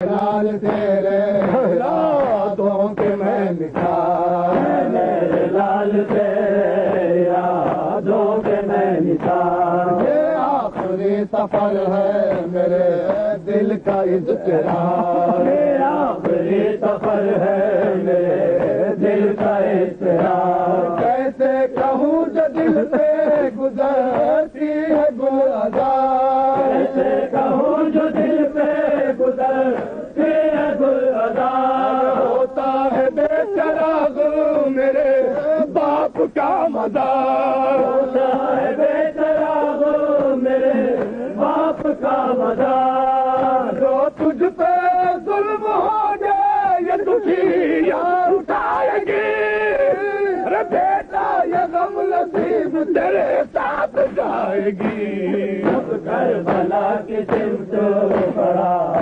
لال تیرے یادوں کے میں نثار، میرے لال تیرے یادوں کے میں نثار، یہ آخری سفر ہے میرے دل کا اضطراب، یہ آخری سفر ہے میرے دل کا اضطراب، کیسے کہوں جو دل پہ گزرتی ہے گلزار، کیسے کہوں جو دل پہ گزرتی ہے گلزار، ہوتا ہے بے چراغ میرے باپ کا مزار، ہوتا ہے بے چراغ میرے باپ کا مزار، جو تجھ پہ ظلم ہو جائے یہ دکھیا اٹھائے گی، ارے بیٹا یہ غم نصیب تیرے ساتھ جائے گی، جب کربلا کی سمت پڑا